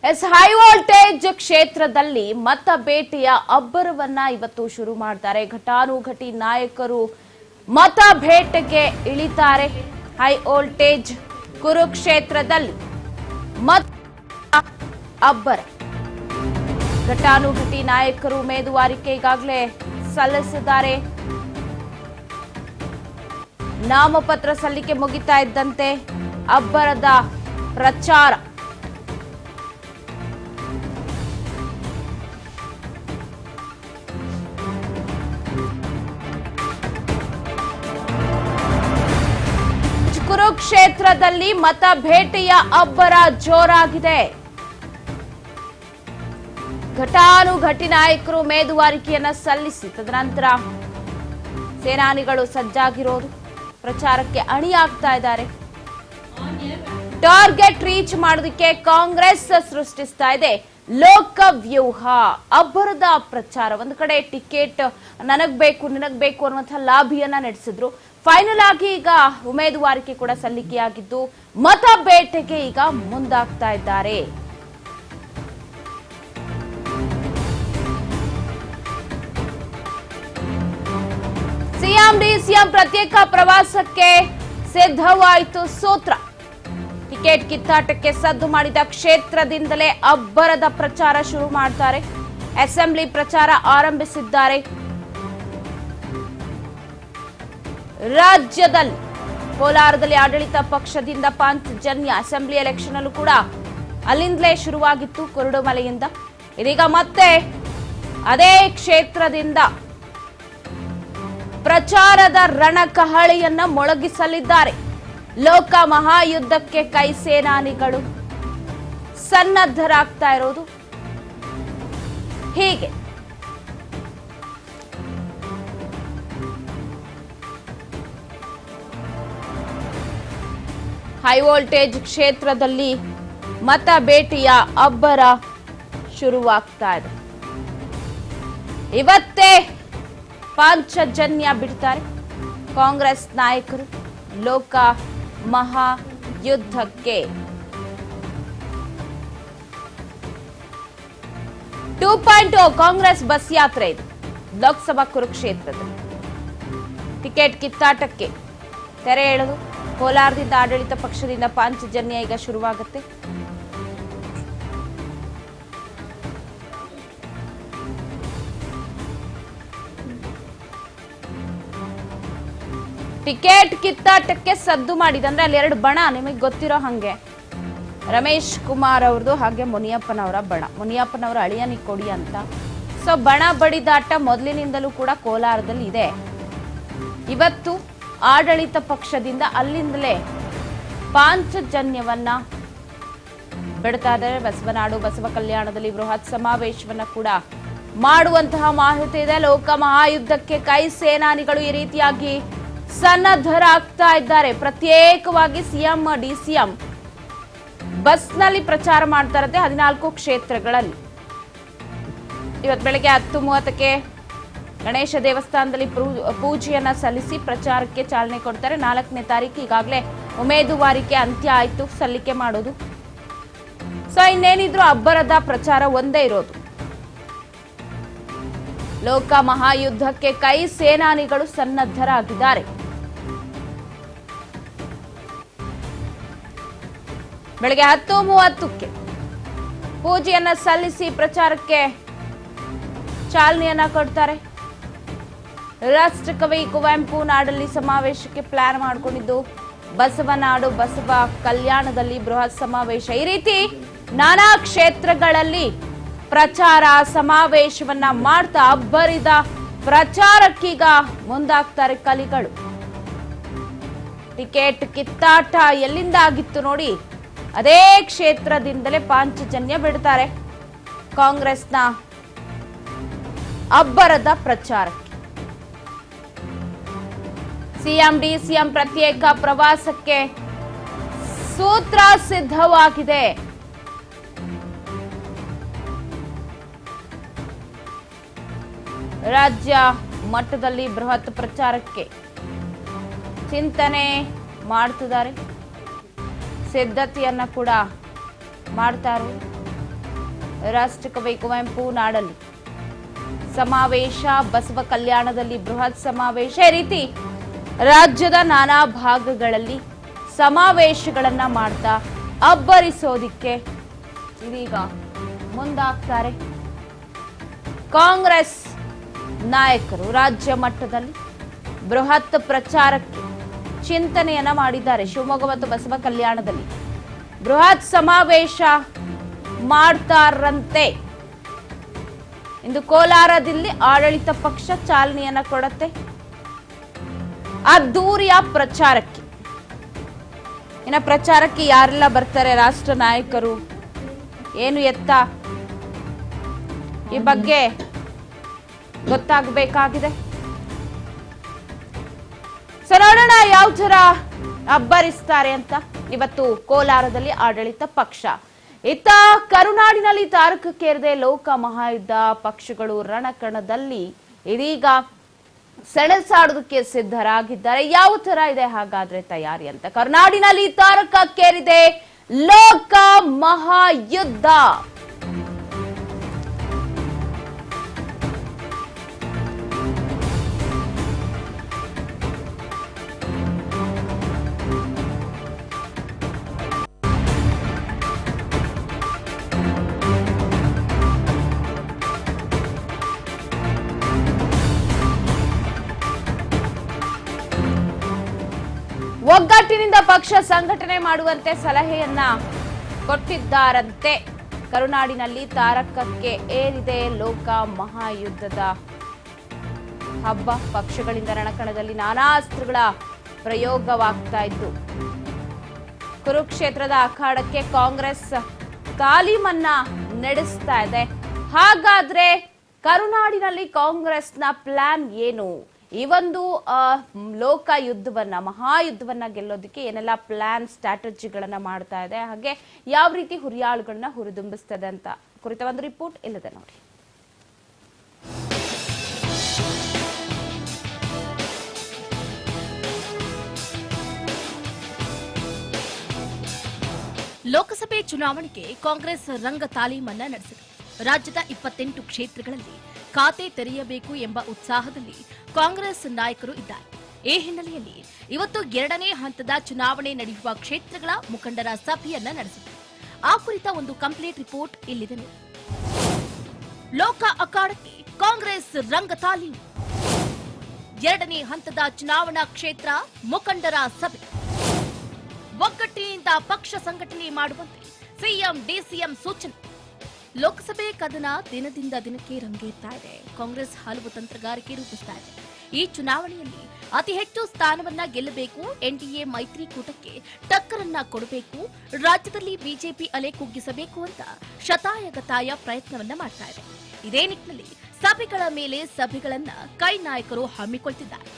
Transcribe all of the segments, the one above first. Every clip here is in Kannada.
ಹೈ ವೋಲ್ಟೇಜ್ ಕ್ಷೇತ್ರದಲ್ಲಿ ಮತ ಭೇಟಿಯ ಅಬ್ಬರವನ್ನ ಇವತ್ತು ಶುರು ಮಾಡ್ತಾರೆ. ಘಟಾನುಘಟಿ ನಾಯಕರು ಮತ ಭೇಟಿಗೆ ಇಳಿತಾರೆ. ಹೈ ವೋಲ್ಟೇಜ್ ಕುರುಕ್ಷೇತ್ರದಲ್ಲಿ ಮತ ಅಬ್ಬರ. ಘಟಾನುಘಟಿ ನಾಯಕರು ಉಮೇದುವಾರಿಕೆ ಈಗಾಗಲೇ ಸಲ್ಲಿಸಿದ್ದಾರೆ. ನಾಮಪತ್ರ ಸಲ್ಲಿಕೆ ಮುಗಿತಾ ಇದ್ದಂತೆ ಅಬ್ಬರದ ಪ್ರಚಾರ. ಕುರುಕ್ಷೇತ್ರದಲ್ಲಿ ಮತ ಭೇಟಿಯ ಅಬ್ಬರ ಜೋರಾಗಿದೆ. ಘಟಾನುಘಟಿ ನಾಯಕರು ಉಮೇದುವಾರಿಕೆಯನ್ನ ಸಲ್ಲಿಸಿ ತದನಂತರ ಸೇನಾನಿಗಳು ಸಜ್ಜಾಗಿರೋದು, ಪ್ರಚಾರಕ್ಕೆ ಅಣಿಯಾಗ್ತಾ ಇದ್ದಾರೆ. ಟಾರ್ಗೆಟ್ ರೀಚ್ ಮಾಡೋದಕ್ಕೆ ಕಾಂಗ್ರೆಸ್ ಸೃಷ್ಟಿಸ್ತಾ ಇದೆ ಲೋಕವ್ಯೂಹ. ಅಬ್ಬರದ ಪ್ರಚಾರ. ಒಂದು ಕಡೆ ಟಿಕೆಟ್ ನನಗ್ ಬೇಕು ಅನ್ನುವಂತಹ ಲಾಭಿಯನ್ನ ನಡೆಸಿದ್ರು. ಫೈನಲ್ ಆಗಿ ಈಗ ಉಮೇದುವಾರಿಕೆ ಕೂಡ ಸಲ್ಲಿಕೆಯಾಗಿದ್ದು ಮತ ಬೇಟೆಗೆ ಈಗ ಮುಂದಾಗ್ತಾ ಇದ್ದಾರೆ. ಸಿಎಂ ಡಿಸಿಎಂ ಪ್ರತ್ಯೇಕ ಪ್ರವಾಸಕ್ಕೆ ಸಿದ್ಧವಾಯಿತು ಸೂತ್ರ. ಟಿಕೆಟ್ ಕಿತ್ತಾಟಕ್ಕೆ ಸದ್ದು ಮಾಡಿದ ಕ್ಷೇತ್ರದಿಂದಲೇ ಅಬ್ಬರದ ಪ್ರಚಾರ ಶುರು ಮಾಡ್ತಾರೆ. ಅಸೆಂಬ್ಲಿ ಪ್ರಚಾರ ಆರಂಭಿಸಿದ್ದಾರೆ. ರಾಜ್ಯದಲ್ಲಿ ಕೋಲಾರದಲ್ಲಿ ಆಡಳಿತ ಪಕ್ಷದಿಂದ ಪಾಂಚಜನ್ಯ ಅಸೆಂಬ್ಲಿ ಎಲೆಕ್ಷನ್ ಅಲ್ಲೂ ಕೂಡ ಅಲ್ಲಿಂದಲೇ ಶುರುವಾಗಿತ್ತು, ಕುರುಡುಮಲೆಯಿಂದ. ಇದೀಗ ಮತ್ತೆ ಅದೇ ಕ್ಷೇತ್ರದಿಂದ ಪ್ರಚಾರದ ರಣಕಹಳಿಯನ್ನ ಮೊಳಗಿಸಲಿದ್ದಾರೆ. ಲೋಕ ಮಹಾಯುದ್ಧಕ್ಕೆ ಕೈ ಸೇನಾನಿಗಳು ಸನ್ನದ್ಧರಾಗ್ತಾ ಇರೋದು ಹೀಗೆ. ಹೈ ವೋಲ್ಟೇಜ್ ಕ್ಷೇತ್ರದಲ್ಲಿ ಮತ ಭೇಟಿಯ ಅಬ್ಬರ ಶುರುವಾಗ್ತಾ ಇದೆ. ಇವತ್ತೇ ಪಾಂಚಜನ್ಯ ಬಿಡ್ತಾರೆ ಕಾಂಗ್ರೆಸ್ ನಾಯಕರು ಲೋಕ ಮಹಾಯುದ್ಧಕ್ಕೆ. 2.0 ಕಾಂಗ್ರೆಸ್ ಬಸ್ ಯಾತ್ರೆ ಇದು ಲೋಕಸಭಾ ಕುರುಕ್ಷೇತ್ರದಲ್ಲಿ. ಟಿಕೆಟ್ ಕಿತ್ತಾಟಕ್ಕೆ ತೆರೆ ಎಳೆದು ಕೋಲಾರದಿಂದ ಆಡಳಿತ ಪಕ್ಷದಿಂದ ಪಾಂಚಜನ್ಯ ಈಗ ಶುರುವಾಗುತ್ತೆ. ಟಿಕೆಟ್ ಕಿತ್ತಾಟಕ್ಕೆ ಸದ್ದು ಮಾಡಿದಂದ್ರೆ ಅಲ್ಲಿ ಎರಡು ಬಣ ನಿಮಗೆ ಗೊತ್ತಿರೋ ಹಂಗೆ ರಮೇಶ್ ಕುಮಾರ್ ಅವ್ರದ್ದು ಹಾಗೆ ಮುನಿಯಪ್ಪನವರ ಬಣ. ಮುನಿಯಪ್ಪನವರ ಅಳಿಯನಿ ಕೊಡಿ ಅಂತ. ಸೊ ಬಣ ಬಡಿದಾಟ ಮೊದಲಿನಿಂದಲೂ ಕೂಡ ಕೋಲಾರದಲ್ಲಿ ಇದೆ. ಇವತ್ತು ಆಡಳಿತ ಪಕ್ಷದಿಂದ ಅಲ್ಲಿಂದಲೇ ಪಾಂಚಜನ್ಯವನ್ನ ಬಿಡ್ತಾ ಇದ್ದಾರೆ. ಬಸವನಾಡು ಬಸವ ಕಲ್ಯಾಣದಲ್ಲಿ ಬೃಹತ್ ಸಮಾವೇಶವನ್ನ ಕೂಡ ಮಾಡುವಂತಹ ಮಾಹಿತಿ ಇದೆ. ಲೋಕ ಮಹಾಯುದ್ಧಕ್ಕೆ ಕೈ ಸೇನಾನಿಗಳು ಈ ರೀತಿಯಾಗಿ ಸನ್ನದ್ಧರಾಗ್ತಾ ಇದ್ದಾರೆ. ಪ್ರತ್ಯೇಕವಾಗಿ ಸಿಎಂ ಡಿಸಿಎಂ ಬಸ್ನಲ್ಲಿ ಪ್ರಚಾರ ಮಾಡ್ತಾ ಇರುತ್ತೆ 14 ಕ್ಷೇತ್ರಗಳಲ್ಲಿ. ಇವತ್ತು ಬೆಳಗ್ಗೆ 10:30ಕ್ಕೆ ಗಣೇಶ ದೇವಸ್ಥಾನದಲ್ಲಿ ಪೂಜೆಯನ್ನ ಸಲ್ಲಿಸಿ ಪ್ರಚಾರಕ್ಕೆ ಚಾಲನೆ ಕೊಡ್ತಾರೆ. 4ನೇ ತಾರೀಕು ಈಗಾಗಲೇ ಉಮೇದುವಾರಿಕೆ ಅಂತ್ಯ ಆಯ್ತು, ಸಲ್ಲಿಕೆ ಮಾಡೋದು. ಸೊ ಇನ್ನೇನಿದ್ರು ಅಬ್ಬರದ ಪ್ರಚಾರ ಒಂದೇ ಇರೋದು. ಲೋಕ ಮಹಾಯುದ್ಧಕ್ಕೆ ಕೈ ಸೇನಾನಿಗಳು ಸನ್ನದ್ಧರಾಗಿದ್ದಾರೆ. ಬೆಳಗ್ಗೆ 10:30ಕ್ಕೆ ಪೂಜೆಯನ್ನ ಸಲ್ಲಿಸಿ ಪ್ರಚಾರಕ್ಕೆ ಚಾಲನೆಯನ್ನ ಕೊಡ್ತಾರೆ. ರಾಷ್ಟ್ರಕವಿ ಕುವೆಂಪು ನಾಡಲ್ಲಿ ಸಮಾವೇಶಕ್ಕೆ ಪ್ಲಾನ್ ಮಾಡಿಕೊಂಡಿದ್ದು ಬಸವನಾಡು ಬಸವ ಕಲ್ಯಾಣದಲ್ಲಿ ಬೃಹತ್ ಸಮಾವೇಶ. ಈ ರೀತಿ ನಾನಾ ಕ್ಷೇತ್ರಗಳಲ್ಲಿ ಪ್ರಚಾರ ಸಮಾವೇಶವನ್ನ ಮಾಡ್ತಾ ಅಬ್ಬರಿದ ಪ್ರಚಾರಕ್ಕೀಗ ಮುಂದಾಗ್ತಾರೆ ಕಲಿಗಳು. ಟಿಕೆಟ್ ಕಿತ್ತಾಟ ಎಲ್ಲಿಂದ ಆಗಿತ್ತು ನೋಡಿ, ಅದೇ ಕ್ಷೇತ್ರದಿಂದಲೇ ಪಾಂಚಜನ್ಯ ಬಿಡ್ತಾರೆ ಕಾಂಗ್ರೆಸ್ನ ಅಬ್ಬರದ ಪ್ರಚಾರಕ್ಕೆ. ಸಿಎಂ ಡಿಸಿಎಂ ಪ್ರತ್ಯೇಕ ಪ್ರವಾಸಕ್ಕೆ ಸೂತ್ರ ಸಿದ್ಧವಾಗಿದೆ. ರಾಜ್ಯ ಮಟ್ಟದಲ್ಲಿ ಬೃಹತ್ ಪ್ರಚಾರಕ್ಕೆ ಚಿಂತನೆ ಮಾಡ್ತಿದ್ದಾರೆ, ಸಿದ್ಧತೆಯನ್ನ ಕೂಡ ಮಾಡ್ತಾರೆ. ರಾಷ್ಟ್ರಕವಿ ಕುವೆಂಪು ನಾಡಲ್ಲಿ ಸಮಾವೇಶ, ಬಸವ ಕಲ್ಯಾಣದಲ್ಲಿ ಬೃಹತ್ ಸಮಾವೇಶ, ಈ ರೀತಿ ರಾಜ್ಯದ ನಾನಾ ಭಾಗಗಳಲ್ಲಿ ಸಮಾವೇಶಗಳನ್ನ ಮಾಡ್ತಾ ಅಬ್ಬರಿಸೋದಿಕ್ಕೆ ಇದೀಗ ಮುಂದಾಗ್ತಾರೆ ಕಾಂಗ್ರೆಸ್ ನಾಯಕರು. ರಾಜ್ಯ ಮಟ್ಟದಲ್ಲಿ ಬೃಹತ್ ಪ್ರಚಾರಕ್ಕೆ ಚಿಂತನೆಯನ್ನ ಮಾಡಿದ್ದಾರೆ. ಶಿವಮೊಗ್ಗ ಮತ್ತು ಬಸವ ಕಲ್ಯಾಣದಲ್ಲಿ ಬೃಹತ್ ಸಮಾವೇಶ ಮಾಡ್ತಾರಂತೆ. ಇಂದು ಕೋಲಾರದಲ್ಲಿ ಆಡಳಿತ ಪಕ್ಷ ಚಾಲನೆಯನ್ನ ಕೊಡುತ್ತೆ ಅದ್ದೂರಿಯ ಪ್ರಚಾರಕ್ಕೆ. ಇನ್ನು ಪ್ರಚಾರಕ್ಕೆ ಯಾರೆಲ್ಲ ಬರ್ತಾರೆ, ರಾಷ್ಟ್ರ ನಾಯಕರು ಏನು ಎತ್ತ, ಈ ಬಗ್ಗೆ ಗೊತ್ತಾಗಬೇಕಾಗಿದೆ. ಸೊ ನೋಡೋಣ ಯಾವ ತರ ಅಬ್ಬರಿಸ್ತಾರೆ ಅಂತ. ಇವತ್ತು ಕೋಲಾರದಲ್ಲಿ ಆಡಳಿತ ಪಕ್ಷ, ಇತ್ತ ಕರುನಾಡಿನಲ್ಲಿ ತಾರಕಕ್ಕೇರಿದೆ ಲೋಕ ಮಹಾಯುದ್ಧ. ಪಕ್ಷಗಳು ರಣಕಣದಲ್ಲಿ ಇದೀಗ ಸೆಣಸಾಡೋದಕ್ಕೆ ಸಿದ್ಧರಾಗಿದ್ದಾರೆ. ಯಾವ ತರ ಇದೆ ಹಾಗಾದ್ರೆ ತಯಾರಿ ಅಂತ. ಕರುನಾಡಿನಲ್ಲಿ ತಾರಕಕ್ಕೇರಿದೆ ಲೋಕ ಮಹಾಯುದ್ಧ. ಒಗ್ಗಟ್ಟಿನಿಂದ ಪಕ್ಷ ಸಂಘಟನೆ ಮಾಡುವಂತೆ ಸಲಹೆಯನ್ನ ಕೊಟ್ಟಿದ್ದಾರಂತೆ. ಕರುನಾಡಿನಲ್ಲಿ ತಾರಕಕ್ಕೆ ಏರಿದೆ ಲೋಕ ಮಹಾಯುದ್ಧದ ಹಬ್ಬ. ಪಕ್ಷಗಳಿಂದ ರಣಕಣದಲ್ಲಿ ನಾನಾ ಅಸ್ತ್ರಗಳ ಪ್ರಯೋಗವಾಗ್ತಾ ಇದ್ದು, ಕುರುಕ್ಷೇತ್ರದ ಅಖಾಡಕ್ಕೆ ಕಾಂಗ್ರೆಸ್ ತಾಲೀಮನ್ನ ನಡೆಸ್ತಾ ಇದೆ. ಹಾಗಾದ್ರೆ ಕರುನಾಡಿನಲ್ಲಿ ಕಾಂಗ್ರೆಸ್ನ ಪ್ಲಾನ್ ಏನು? ಈ ಒಂದು ಲೋಕ ಯುದ್ಧವನ್ನ, ಮಹಾಯುದ್ಧವನ್ನ ಗೆಲ್ಲೋದಕ್ಕೆ ಏನೆಲ್ಲ ಪ್ಲಾನ್, ಸ್ಟ್ರಾಟಜಿಗಳನ್ನ ಮಾಡ್ತಾ ಇದೆ, ಹಾಗೆ ಯಾವ ರೀತಿ ಹುರಿಯಾಳುಗಳನ್ನ ಹುರಿದುಂಬಿಸ್ತದೆ ಅಂತ ಕುರಿತ ಒಂದು ರಿಪೋರ್ಟ್ ಇಲ್ಲದೆ ನೋಡಿ. ಲೋಕಸಭೆ ಚುನಾವಣೆಗೆ ಕಾಂಗ್ರೆಸ್ ರಂಗ ತಾಲೀಮನ್ನ ನಡೆಸಿದೆ. ರಾಜ್ಯದ 28 ಕ್ಷೇತ್ರಗಳಲ್ಲಿ ಖಾತೆ ತೆರೆಯಬೇಕು ಎಂಬ ಉತ್ಸಾಹದಲ್ಲಿ ಕಾಂಗ್ರೆಸ್ ನಾಯಕರು ಇದ್ದಾರೆ. ಈ ಹಿನ್ನೆಲೆಯಲ್ಲಿ ಇವತ್ತು 2ನೇ ಹಂತದ ಚುನಾವಣೆ ನಡೆಯುವ ಕ್ಷೇತ್ರಗಳ ಮುಖಂಡರ ಸಭೆಯನ್ನ ನಡೆಸಿದೆ. ಆ ಕುರಿತ ಒಂದು ಕಂಪ್ಲೀಟ್ ರಿಪೋರ್ಟ್ ಇಲ್ಲಿದೆ ನೋಡಿ. ಲೋಕ ಅಖಾಡಕ್ಕೆ ಕಾಂಗ್ರೆಸ್ ರಂಗ ತಾಲೀಮು. 2ನೇ ಹಂತದ ಚುನಾವಣಾ ಕ್ಷೇತ್ರ ಮುಖಂಡರ ಸಭೆ. ಒಗ್ಗಟ್ಟಿನಿಂದ ಪಕ್ಷ ಸಂಘಟನೆ ಮಾಡುವಂತೆ ಸಿಎಂ ಡಿಸಿಎಂ ಸೂಚನೆ. ಲೋಕಸಭೆ ಕದನ ದಿನದಿಂದ ದಿನಕ್ಕೆ ರಂಗೇರ್ತಾ ಇದೆ. ಕಾಂಗ್ರೆಸ್ ಹಲವು ತಂತ್ರಗಾರಿಕೆ ರೂಪಿಸ್ತಾ ಇದೆ. ಈ ಚುನಾವಣೆಯಲ್ಲಿ ಅತಿ ಹೆಚ್ಚು ಸ್ಥಾನವನ್ನ ಗೆಲ್ಲಬೇಕು, ಎನ್ಡಿಎ ಮೈತ್ರಿಕೂಟಕ್ಕೆ ಟಕ್ಕರನ್ನ ಕೊಡಬೇಕು, ರಾಜ್ಯದಲ್ಲಿ ಬಿಜೆಪಿ ಅಲೆ ಕುಗ್ಗಿಸಬೇಕು ಅಂತ ಶತಾಯಗತಾಯ ಪ್ರಯತ್ನವನ್ನ ಮಾಡ್ತಾ ಇದೆ. ಇದೇ ನಿಟ್ಟಿನಲ್ಲಿ ಸಭೆಗಳ ಮೇಲೆ ಸಭೆಗಳನ್ನ ಕೈ ನಾಯಕರು ಹಮ್ಮಿಕೊಳ್ತಿದ್ದಾರೆ.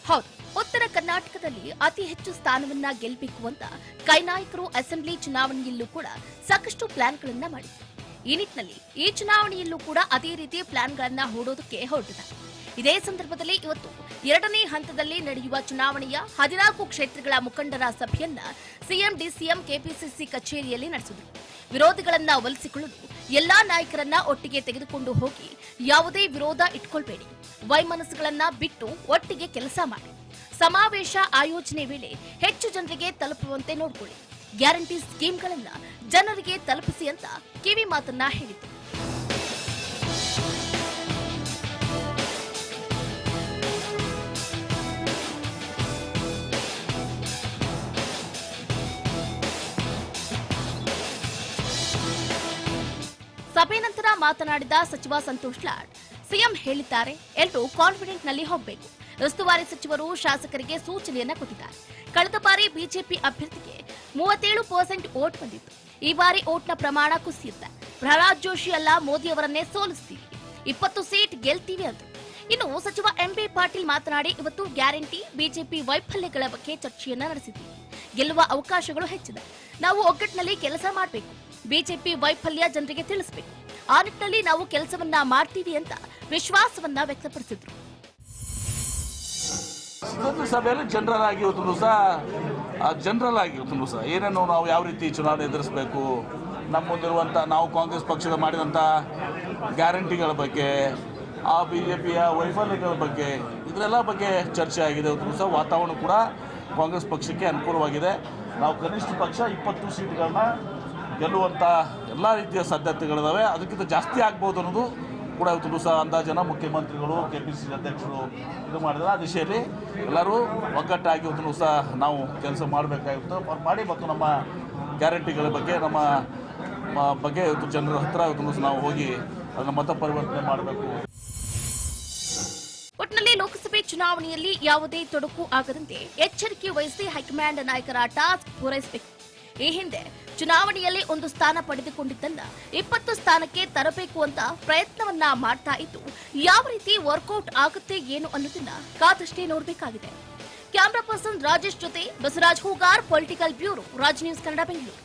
ಹೌದು, ಉತ್ತರ ಕರ್ನಾಟಕದಲ್ಲಿ ಅತಿ ಹೆಚ್ಚು ಸ್ಥಾನವನ್ನ ಗೆಲ್ಲಬೇಕು ಅಂತ ಕೈ ನಾಯಕರು ಅಸೆಂಬ್ಲಿ ಚುನಾವಣೆಯಲ್ಲೂ ಕೂಡ ಸಾಕಷ್ಟು ಪ್ಲಾನ್ಗಳನ್ನ ಮಾಡಿದ್ದಾರೆ. ಈ ನಿಟ್ಟಿನಲ್ಲಿ ಈ ಚುನಾವಣೆಯಲ್ಲೂ ಕೂಡ ಅದೇ ರೀತಿ ಪ್ಲಾನ್ಗಳನ್ನ ಹೂಡೋದಕ್ಕೆ ಹೊರಟಿದ್ದಾರೆ. ಇದೇ ಸಂದರ್ಭದಲ್ಲಿ ಇವತ್ತು 2ನೇ ಹಂತದಲ್ಲಿ ನಡೆಯುವ ಚುನಾವಣೆಯ 14 ಕ್ಷೇತ್ರಗಳ ಮುಖಂಡರ ಸಭೆಯನ್ನ ಸಿಎಂ ಡಿಸಿಎಂ ಕೆಪಿಸಿಸಿ ಕಚೇರಿಯಲ್ಲಿ ನಡೆಸಿದರು. ವಿರೋಧಿಗಳನ್ನ ಒಲಿಸಿಕೊಳ್ಳಲು ಎಲ್ಲಾ ನಾಯಕರನ್ನ ಒಟ್ಟಿಗೆ ತೆಗೆದುಕೊಂಡು ಹೋಗಿ ಯಾವುದೇ ವಿರೋಧ ಇಟ್ಕೊಳ್ಬೇಡಿ, ವೈಮನಸ್ಸುಗಳನ್ನ ಬಿಟ್ಟು ಒಟ್ಟಿಗೆ ಕೆಲಸ ಮಾಡಿ, ಸಮಾವೇಶ ಆಯೋಜನೆ ವೇಳೆ ಹೆಚ್ಚು ಜನರಿಗೆ ತಲುಪುವಂತೆ ನೋಡಿಕೊಳ್ಳಿ, ಗ್ಯಾರಂಟಿ ಸ್ಕೀಮ್ಗಳನ್ನ ಜನರಿಗೆ ತಲುಪಿಸಿ ಅಂತ ಕಿವಿ ಮಾತನ್ನ ಹೇಳಿತು. ಸಭೆ ನಂತರ ಮಾತನಾಡಿದ ಸಚಿವ ಸಂತೋಷ್ ಲಾಡ್, ಸಿಎಂ ಹೇಳಿದ್ದಾರೆ, ಎಲ್ಲರೂ ಕಾನ್ಫಿಡೆಂಟ್ ನಲ್ಲಿ ಹೋಗಬೇಕು. ಉಸ್ತುವಾರಿ ಸಚಿವರು ಶಾಸಕರಿಗೆ ಸೂಚನೆಯನ್ನ ಕೊಟ್ಟಿದ್ದಾರೆ. ಕಳೆದ ಬಾರಿ ಬಿಜೆಪಿ ಅಭ್ಯರ್ಥಿಗೆ 37% ವೋಟ್ ಬಂದಿತ್ತು. ಈ ಬಾರಿ ವೋಟ್ನ ಪ್ರಮಾಣ ಕುಸಿಯುತ್ತೆ. ಪ್ರಹ್ಲಾದ್ ಜೋಶಿ ಅಲ್ಲ, ಮೋದಿ ಅವರನ್ನೇ ಸೋಲಿಸ್ತೀವಿ, 20 ಸೀಟ್ ಗೆಲ್ತೀವಿ ಅಂತ. ಇನ್ನು ಸಚಿವ ಎಂಬಿ ಪಾಟೀಲ್ ಮಾತನಾಡಿ, ಇವತ್ತು ಗ್ಯಾರಂಟಿ ಬಿಜೆಪಿ ವೈಫಲ್ಯಗಳ ಬಗ್ಗೆ ಚರ್ಚೆಯನ್ನ ನಡೆಸಿದ್ದೀವಿ. ಗೆಲ್ಲುವ ಅವಕಾಶಗಳು ಹೆಚ್ಚಿದೆ. ನಾವು ಒಗ್ಗಟ್ಟಿನಲ್ಲಿ ಕೆಲಸ ಮಾಡಬೇಕು. ಬಿಜೆಪಿ ವೈಫಲ್ಯ ಜನರಿಗೆ ತಿಳಿಸಬೇಕು. ಆ ನಿಟ್ಟಿನಲ್ಲಿ ನಾವು ಕೆಲಸವನ್ನ ಮಾಡ್ತೀವಿ ಅಂತ ವಿಶ್ವಾಸವನ್ನ ವ್ಯಕ್ತಪಡಿಸಿದ್ರು. ಇವತ್ತೊಂದು ಸಭೆಯಲ್ಲಿ ಜನರಲ್ ಆಗಿ ಇವತ್ತೊಂದು ಸಹ ಏನೇನು ನಾವು ಯಾವ ರೀತಿ ಚುನಾವಣೆ ಎದುರಿಸಬೇಕು, ನಮ್ಮ ಮುಂದಿರುವಂಥ ನಾವು ಕಾಂಗ್ರೆಸ್ ಪಕ್ಷದ ಮಾಡಿದಂಥ ಗ್ಯಾರಂಟಿಗಳ ಬಗ್ಗೆ, ಆ BJPಯ ವೈಫಲ್ಯಗಳ ಬಗ್ಗೆ, ಇದರೆಲ್ಲ ಬಗ್ಗೆ ಚರ್ಚೆ ಆಗಿದೆ. ಇವತ್ತು ಸಹ ವಾತಾವರಣ ಕೂಡ ಕಾಂಗ್ರೆಸ್ ಪಕ್ಷಕ್ಕೆ ಅನುಕೂಲವಾಗಿದೆ. ನಾವು ಕನಿಷ್ಠ ಪಕ್ಷ 20 ಸೀಟ್ಗಳನ್ನ ಗೆಲ್ಲುವಂಥ ಎಲ್ಲ ರೀತಿಯ ಸಾಧ್ಯತೆಗಳಿದ್ದಾವೆ. ಅದಕ್ಕಿಂತ ಜಾಸ್ತಿ ಆಗ್ಬೋದು ಅನ್ನೋದು ಕೂಡ ಇವತ್ತು ಸಹ ಅಂದಾಜನ ಮುಖ್ಯಮಂತ್ರಿಗಳು, KPCC ಅಧ್ಯಕ್ಷರು ಇದು ಮಾಡಿದರೆ ಆ ದಿಶೆಯಲ್ಲಿ ಎಲ್ಲರೂ ಒಗ್ಗಟ್ಟಾಗಿ ಇವತ್ತು ಸಹ ನಾವು ಕೆಲಸ ಮಾಡಬೇಕಾಗಿತ್ತು ಮಾಡಿ ಮತ್ತು ನಮ್ಮ ಗ್ಯಾರಂಟಿಗಳ ಬಗ್ಗೆ ನಮ್ಮ ಬಗ್ಗೆ ಇವತ್ತು ಜನರ ಹತ್ರ ಇವತ್ತು ನಾವು ಹೋಗಿ ಅದನ್ನು ಮತ ಪರಿವರ್ತನೆ ಮಾಡಬೇಕು. ಒಟ್ಟಿನಲ್ಲಿ ಲೋಕಸಭೆ ಚುನಾವಣೆಯಲ್ಲಿ ಯಾವುದೇ ತೊಡಕು ಆಗದಂತೆ ಎಚ್ಚರಿಕೆ ವಹಿಸಿ ಹೈಕಮಾಂಡ್ ನಾಯಕರ ಟಾಸ್ಕ್ ಪೂರೈಸಬೇಕು. ಈ ಹಿಂದೆ ಚುನಾವಣೆಯಲ್ಲಿ ಒಂದು ಸ್ಥಾನ ಪಡೆದುಕೊಂಡಿದ್ದನ್ನ 20 ಸ್ಥಾನಕ್ಕೆ ತರಬೇಕು ಅಂತ ಪ್ರಯತ್ನವನ್ನ ಮಾಡ್ತಾ ಇದ್ದು, ಯಾವ ರೀತಿ ವರ್ಕೌಟ್ ಆಗುತ್ತೆ ಏನು ಅನ್ನೋದನ್ನ ಕಾದಷ್ಟೇ ನೋಡಬೇಕಾಗಿದೆ. ಕ್ಯಾಮರಾ ಪರ್ಸನ್ ರಾಜೇಶ್ ಜೊತೆ Basavaraj Hoogar, political bureau, Raj news Kannada, Bengaluru.